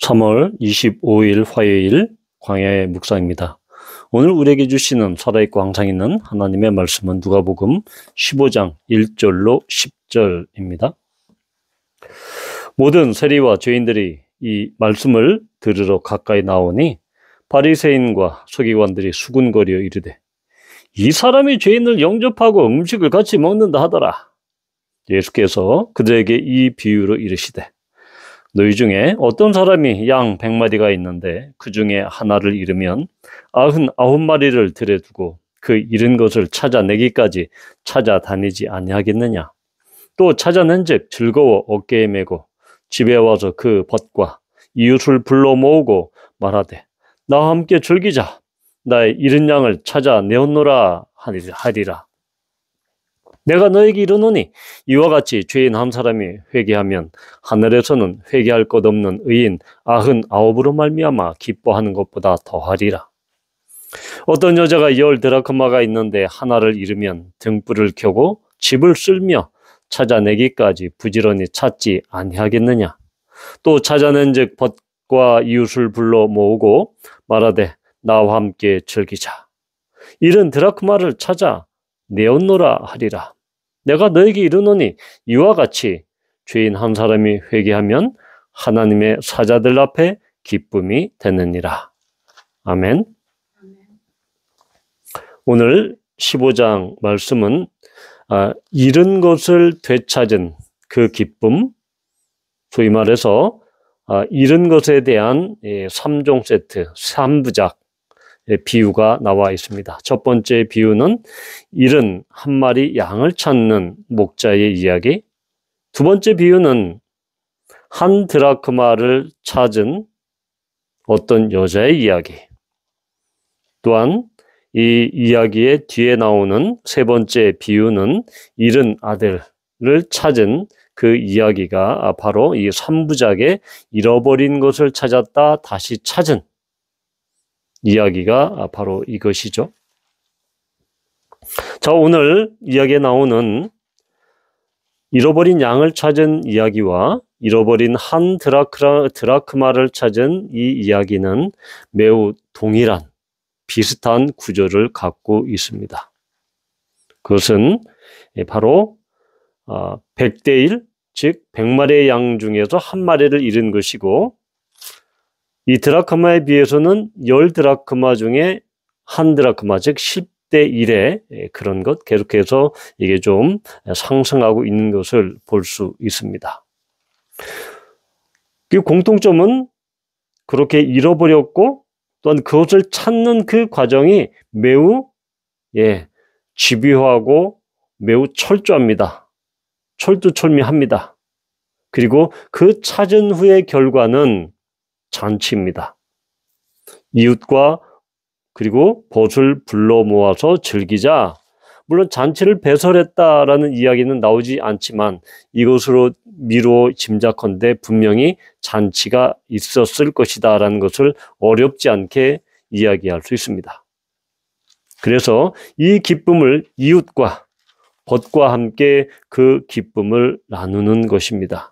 3월 25일 화요일 광야의 묵상입니다. 오늘 우리에게 주시는 살아있고 항상 있는 하나님의 말씀은 누가복음 15장 1절로 10절입니다. 모든 세리와 죄인들이 이 말씀을 들으러 가까이 나오니 바리새인과 서기관들이 수군거려 이르되 이 사람이 죄인을 영접하고 음식을 같이 먹는다 하더라. 예수께서 그들에게 이 비유로 이르시되 너희 중에 어떤 사람이 양 100마리가 있는데 그 중에 하나를 잃으면 99마리를 들여 두고 그 잃은 것을 찾아내기까지 찾아다니지 아니하겠느냐. 또 찾아낸즉 즐거워 어깨에 메고 집에 와서 그 벗과 이웃을 불러 모으고 말하되 나와 함께 즐기자. 나의 잃은 양을 찾아내었노라 하리라. 내가 너에게 이르노니 이와 같이 죄인 한 사람이 회개하면 하늘에서는 회개할 것 없는 의인 99으로 말미암아 기뻐하는 것보다 더하리라. 어떤 여자가 10드라크마가 있는데 하나를 잃으면 등불을 켜고 집을 쓸며 찾아내기까지 부지런히 찾지 아니하겠느냐. 또 찾아낸즉 벗과 이웃을 불러 모으고 말하되 나와 함께 즐기자. 잃은 드라크마를 찾아 내었노라 하리라. 내가 너에게 이르노니 이와 같이 죄인 한 사람이 회개하면 하나님의 사자들 앞에 기쁨이 되느니라. 아멘. 오늘 15장 말씀은 잃은 것을 되찾은 그 기쁨, 소위 말해서 잃은 것에 대한 3종 세트, 3부작 비유가 나와 있습니다. 첫 번째 비유는 잃은 한 마리 양을 찾는 목자의 이야기. 두 번째 비유는 한 드라크마를 찾은 어떤 여자의 이야기. 또한 이 이야기의 뒤에 나오는 세 번째 비유는 잃은 아들을 찾은 그 이야기가 바로 이 3부작의 잃어버린 것을 찾았다 다시 찾은 이야기가 바로 이것이죠. 자, 오늘 이야기에 나오는 잃어버린 양을 찾은 이야기와 잃어버린 한 드라크마를 찾은 이 이야기는 매우 동일한 비슷한 구조를 갖고 있습니다. 그것은 바로 100대 1, 즉 100마리의 양 중에서 한 마리를 잃은 것이고 이 드라크마에 비해서는 10드라크마 중에 한 드라크마, 즉 10대 1의 그런 것, 계속해서 이게 좀 상승하고 있는 것을 볼 수 있습니다. 그 공통점은 그렇게 잃어버렸고 또한 그것을 찾는 그 과정이 매우 집요하고 매우 철저합니다. 철두철미합니다. 그리고 그 찾은 후의 결과는 잔치입니다. 이웃과 그리고 벗을 불러 모아서 즐기자. 물론 잔치를 배설했다라는 이야기는 나오지 않지만 이것으로 미루어 짐작컨대 분명히 잔치가 있었을 것이다라는 것을 어렵지 않게 이야기할 수 있습니다. 그래서 이 기쁨을 이웃과 벗과 함께 그 기쁨을 나누는 것입니다.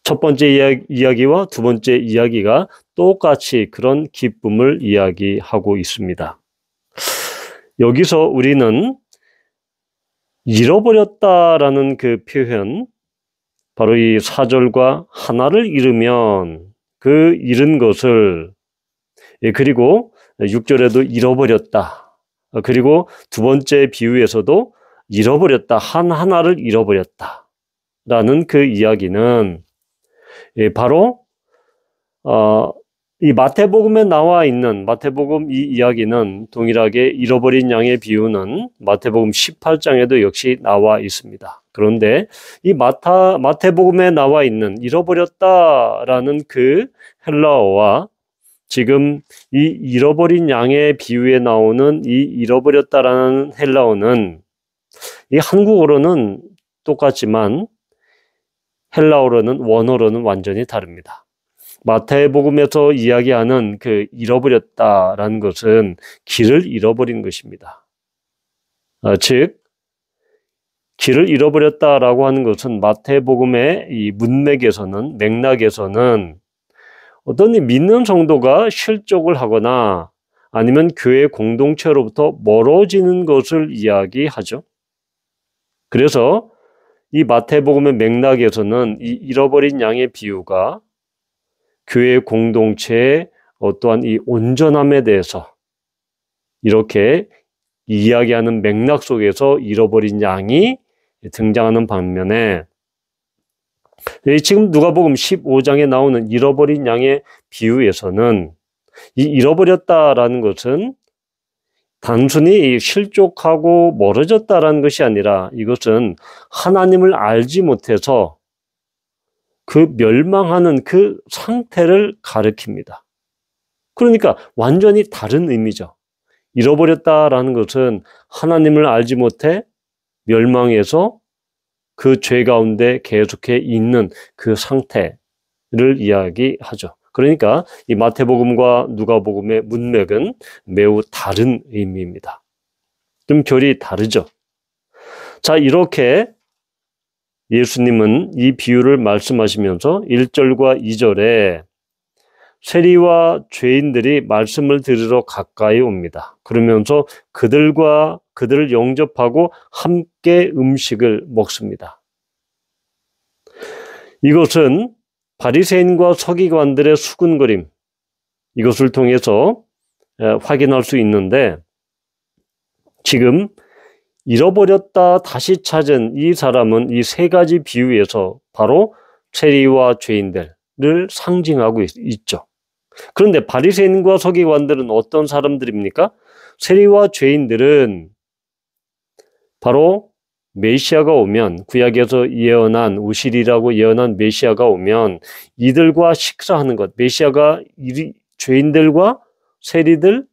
첫 번째 이야기와 두 번째 이야기가 똑같이 그런 기쁨을 이야기하고 있습니다. 여기서 우리는 잃어버렸다라는 그 표현, 바로 이 4절과 하나를 잃으면 그 잃은 것을, 그리고 6절에도 잃어버렸다. 그리고 두 번째 비유에서도 잃어버렸다. 하나를 잃어버렸다. 라는 그 이야기는 바로 이 마태복음에 나와 있는 마태복음 이 이야기는 동일하게 잃어버린 양의 비유는 마태복음 18장에도 역시 나와 있습니다. 그런데 이 마태복음에 나와 있는 잃어버렸다라는 그 헬라어와 지금 이 잃어버린 양의 비유에 나오는 이 잃어버렸다라는 헬라어는 이 한국어로는 똑같지만 헬라어로는 원어로는 완전히 다릅니다. 마태복음에서 이야기하는 그 잃어버렸다라는 것은 길을 잃어버린 것입니다. 즉 길을 잃어버렸다라고 하는 것은 마태복음의 이 맥락에서는 어떤 이 믿는 성도가 실족을 하거나 아니면 교회 공동체로부터 멀어지는 것을 이야기하죠. 그래서 이 마태복음의 맥락에서는 이 잃어버린 양의 비유가 교회 공동체의 어떠한 이 온전함에 대해서 이렇게 이야기하는 맥락 속에서 잃어버린 양이 등장하는 반면에 지금 누가복음 15장에 나오는 잃어버린 양의 비유에서는 이 잃어버렸다라는 것은 단순히 실족하고 멀어졌다라는 것이 아니라 이것은 하나님을 알지 못해서 그 멸망하는 그 상태를 가리킵니다. 그러니까 완전히 다른 의미죠. 잃어버렸다라는 것은 하나님을 알지 못해 멸망해서 그 죄 가운데 계속해 있는 그 상태를 이야기하죠. 그러니까 이 마태복음과 누가복음의 문맥은 매우 다른 의미입니다. 좀 결이 다르죠. 자, 이렇게 예수님은 이 비유를 말씀하시면서 1절과 2절에 세리와 죄인들이 말씀을 들으러 가까이 옵니다. 그러면서 그들을 영접하고 함께 음식을 먹습니다. 이것은 바리새인과 서기관들의 수군거림, 이것을 통해서 확인할 수 있는데 지금 잃어버렸다 다시 찾은 이 사람은 이 세 가지 비유에서 바로 세리와 죄인들을 상징하고 있죠. 그런데 바리새인과 서기관들은 어떤 사람들입니까? 세리와 죄인들은 바로 메시아가 오면, 구약에서 예언한 우실이라고 예언한 메시아가 오면 이들과 식사하는 것, 메시아가 죄인들과 세리들,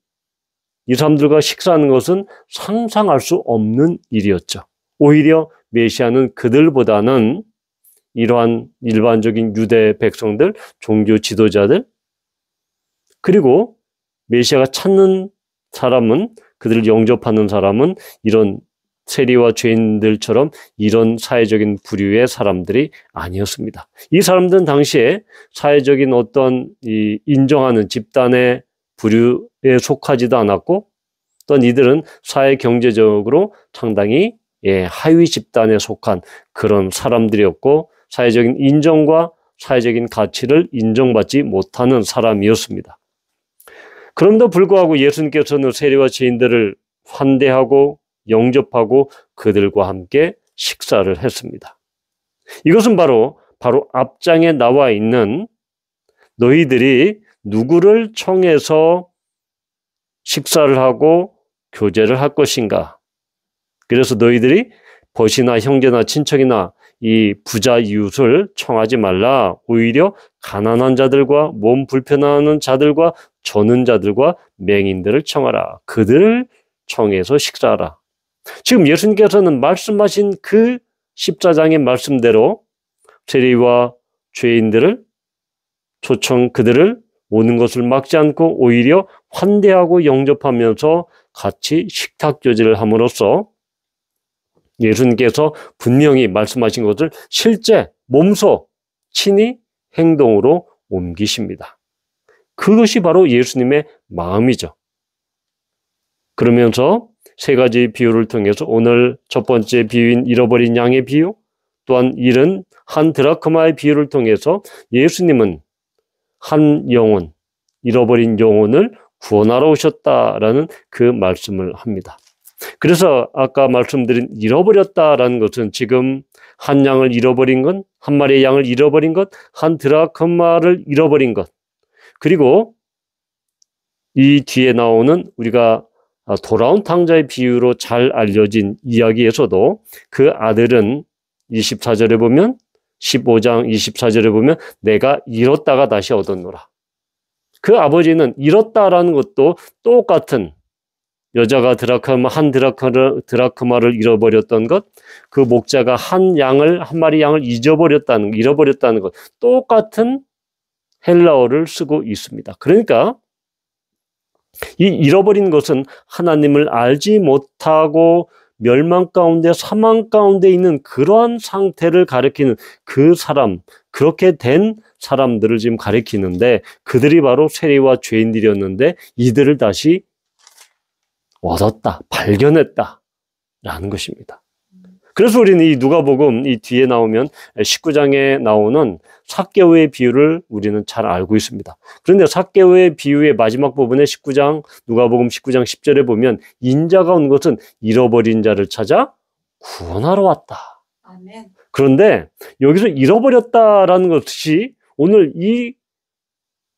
이 사람들과 식사하는 것은 상상할 수 없는 일이었죠. 오히려 메시아는 그들보다는 이러한 일반적인 유대 백성들, 종교 지도자들, 그리고 메시아가 찾는 사람은, 그들을 영접하는 사람은 이런 세리와 죄인들처럼 이런 사회적인 부류의 사람들이 아니었습니다. 이 사람들은 당시에 사회적인 어떤 인정하는 집단의 부류에 속하지도 않았고, 또한 이들은 사회 경제적으로 상당히 하위 집단에 속한 그런 사람들이었고, 사회적인 인정과 사회적인 가치를 인정받지 못하는 사람이었습니다. 그럼에도 불구하고 예수님께서는 세리와 죄인들을 환대하고 영접하고 그들과 함께 식사를 했습니다. 이것은 바로 앞장에 나와 있는 너희들이 누구를 청해서 식사를 하고 교제를 할 것인가? 그래서 너희들이 벗이나 형제나 친척이나 이 부자 이웃을 청하지 말라. 오히려 가난한 자들과 몸 불편한 자들과 저는 자들과 맹인들을 청하라. 그들을 청해서 식사하라. 지금 예수님께서는 말씀하신 그 14장의 말씀대로 세리와 죄인들을 그들을 오는 것을 막지 않고 오히려 환대하고 영접하면서 같이 식탁 교제를 함으로써 예수님께서 분명히 말씀하신 것을 실제 몸소 친히 행동으로 옮기십니다. 그것이 바로 예수님의 마음이죠. 그러면서 세 가지 비유를 통해서 오늘 첫 번째 비유인 잃어버린 양의 비유, 또한 잃은 한 드라크마의 비유를 통해서 예수님은 한 영혼, 잃어버린 영혼을 구원하러 오셨다라는 그 말씀을 합니다. 그래서 아까 말씀드린 잃어버렸다라는 것은 지금 한 양을 잃어버린 것, 한 마리의 양을 잃어버린 것, 한 드라크마를 잃어버린 것, 그리고 이 뒤에 나오는 우리가 돌아온 탕자의 비유로 잘 알려진 이야기에서도 그 아들은 24절에 보면 15장 24절에 보면 내가 잃었다가 다시 얻었노라. 그 아버지는 잃었다라는 것도 똑같은 여자가 한 드라크마를 잃어버렸던 것, 그 목자가 한 마리 양을 잃어버렸다는 것, 똑같은 헬라어를 쓰고 있습니다. 그러니까 이 잃어버린 것은 하나님을 알지 못하고 멸망 가운데 사망 가운데 있는 그러한 상태를 가리키는 그 사람, 그렇게 된 사람들을 지금 가리키는데 그들이 바로 세리와 죄인들이었는데 이들을 다시 얻었다, 발견했다 라는 것입니다. 그래서 우리는 이 누가복음 이 뒤에 나오면 19장에 나오는 삭개오의 비유를 우리는 잘 알고 있습니다. 그런데 삭개오의 비유의 마지막 부분에 19장 누가복음 19장 10절에 보면 인자가 온 것은 잃어버린 자를 찾아 구원하러 왔다. 아멘. 그런데 여기서 잃어버렸다라는 것이 오늘 이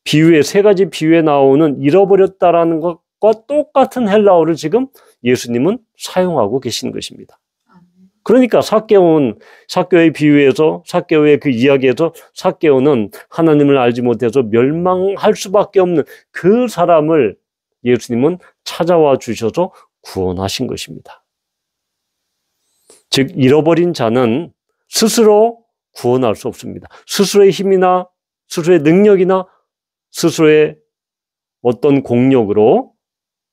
비유의 세 가지 비유에 나오는 잃어버렸다라는 것과 똑같은 헬라어를 지금 예수님은 사용하고 계신 것입니다. 그러니까 삭개오의 비유에서 삭개오의 그 이야기에서 삭개오는 하나님을 알지 못해서 멸망할 수밖에 없는 그 사람을 예수님은 찾아와 주셔서 구원하신 것입니다. 즉 잃어버린 자는 스스로 구원할 수 없습니다. 스스로의 힘이나 스스로의 능력이나 스스로의 어떤 공력으로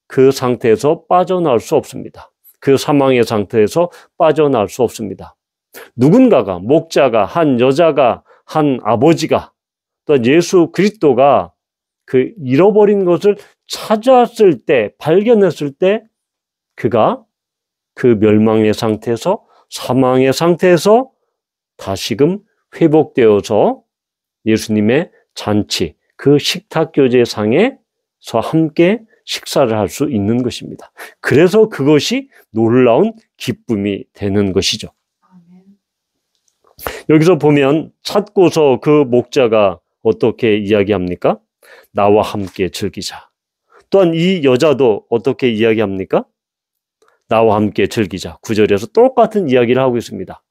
그 상태에서 빠져나올 수 없습니다. 그 사망의 상태에서 빠져나올 수 없습니다. 누군가가, 목자가, 한 여자가, 한 아버지가, 또 예수 그리스도가 그 잃어버린 것을 찾았을 때, 발견했을 때 그가 그 멸망의 상태에서, 사망의 상태에서 다시금 회복되어서 예수님의 잔치, 그 식탁교제상에서 함께 식사를 할 수 있는 것입니다. 그래서 그것이 놀라운 기쁨이 되는 것이죠. 여기서 보면 찾고서 그 목자가 어떻게 이야기합니까? 나와 함께 즐기자. 또한 이 여자도 어떻게 이야기합니까? 나와 함께 즐기자. 9절에서 똑같은 이야기를 하고 있습니다.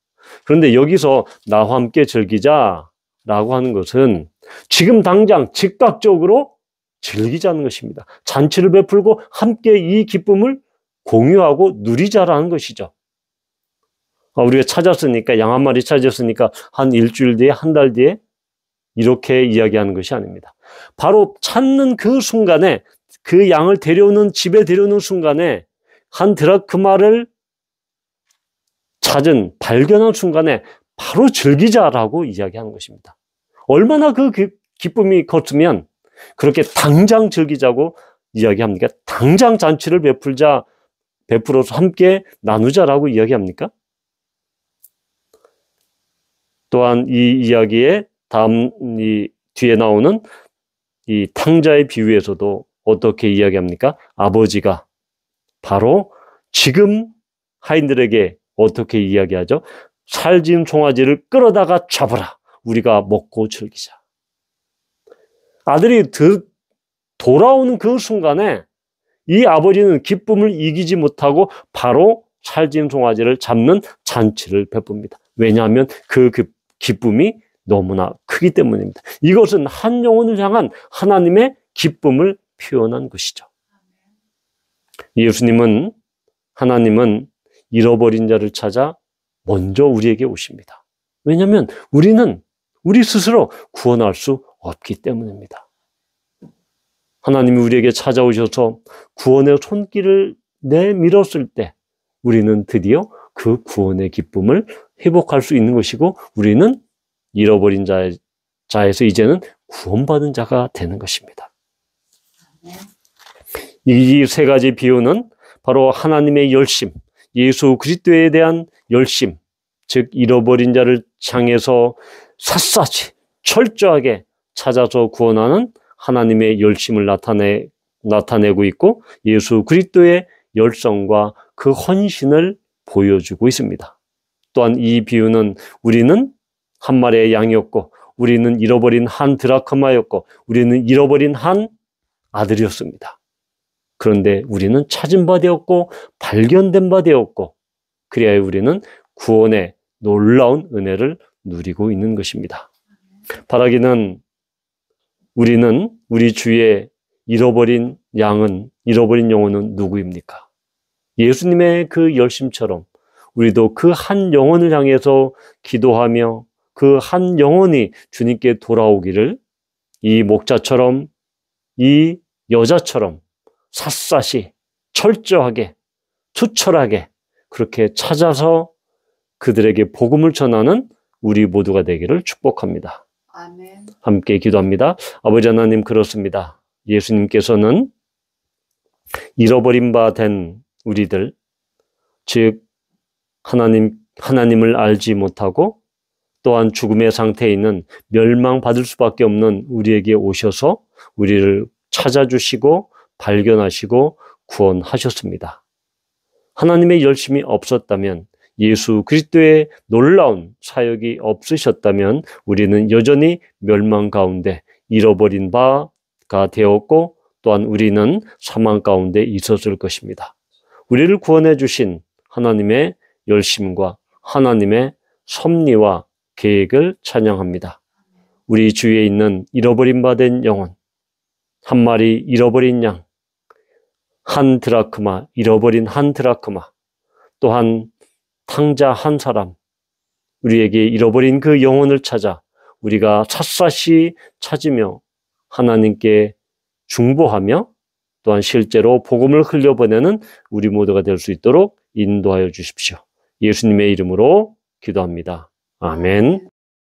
그런데 여기서 나와 함께 즐기자라고 하는 것은 지금 당장 즉각적으로 즐기자는 것입니다. 잔치를 베풀고 함께 이 기쁨을 공유하고 누리자라는 것이죠. 우리가 찾았으니까, 양 한 마리 찾았으니까 한 일주일 뒤에, 한 달 뒤에 이렇게 이야기하는 것이 아닙니다. 바로 찾는 그 순간에, 그 양을 데려오는, 집에 데려오는 순간에 한 드라크마를 찾은, 발견한 순간에 바로 즐기자라고 이야기하는 것입니다. 얼마나 그 기쁨이 컸으면 그렇게 당장 즐기자고 이야기합니까? 당장 잔치를 베풀어서 함께 나누자라고 이야기합니까? 또한 이 이야기의 이 뒤에 나오는 이 탕자의 비유에서도 어떻게 이야기합니까? 아버지가 바로 지금 하인들에게 어떻게 이야기하죠? 살진 송아지를 끌어다가 잡아라. 우리가 먹고 즐기자. 아들이 돌아오는 그 순간에 이 아버지는 기쁨을 이기지 못하고 바로 살진 송아지를 잡는 잔치를 베풉니다. 왜냐하면 그 기쁨이 너무나 크기 때문입니다. 이것은 한 영혼을 향한 하나님의 기쁨을 표현한 것이죠. 하나님은 잃어버린 자를 찾아 먼저 우리에게 오십니다. 왜냐하면 우리는 우리 스스로 구원할 수 없기 때문입니다. 하나님이 우리에게 찾아오셔서 구원의 손길을 내밀었을 때 우리는 드디어 그 구원의 기쁨을 회복할 수 있는 것이고 우리는 잃어버린 자에서 이제는 구원받은 자가 되는 것입니다. 이 세 가지 비유는 바로 하나님의 열심, 예수 그리스도에 대한 열심, 즉 잃어버린 자를 향해서 샅샅이 철저하게 찾아서 구원하는 하나님의 열심을 나타내고 있고 예수 그리스도의 열성과 그 헌신을 보여주고 있습니다. 또한 이 비유는 우리는 한 마리의 양이었고 우리는 잃어버린 한 드라크마였고 우리는 잃어버린 한 아들이었습니다. 그런데 우리는 찾은 바 되었고 발견된 바 되었고 그래야 우리는 구원의 놀라운 은혜를 누리고 있는 것입니다. 바라기는 우리는 우리 주의 잃어버린 영혼은 누구입니까? 예수님의 그 열심처럼 우리도 그 한 영혼을 향해서 기도하며 그 한 영혼이 주님께 돌아오기를 이 목자처럼 이 여자처럼 샅샅이 철저하게 투철하게 그렇게 찾아서 그들에게 복음을 전하는 우리 모두가 되기를 축복합니다. 아멘. 함께 기도합니다. 아버지 하나님, 그렇습니다. 예수님께서는 잃어버린 바 된 우리들, 즉 하나님을 알지 못하고 또한 죽음의 상태에 있는 멸망받을 수밖에 없는 우리에게 오셔서 우리를 찾아주시고 발견하시고 구원하셨습니다. 하나님의 열심이 없었다면, 예수 그리스도의 놀라운 사역이 없으셨다면 우리는 여전히 멸망 가운데 잃어버린 바가 되었고 또한 우리는 사망 가운데 있었을 것입니다. 우리를 구원해 주신 하나님의 열심과 하나님의 섭리와 계획을 찬양합니다. 우리 주위에 있는 잃어버린 바 된 영혼, 한 마리 잃어버린 양, 한 드라크마, 잃어버린 한 드라크마, 또한 탕자 한 사람, 우리에게 잃어버린 그 영혼을 찾아 우리가 샅샅이 찾으며 하나님께 중보하며 또한 실제로 복음을 흘려보내는 우리 모두가 될 수 있도록 인도하여 주십시오. 예수님의 이름으로 기도합니다. 아멘.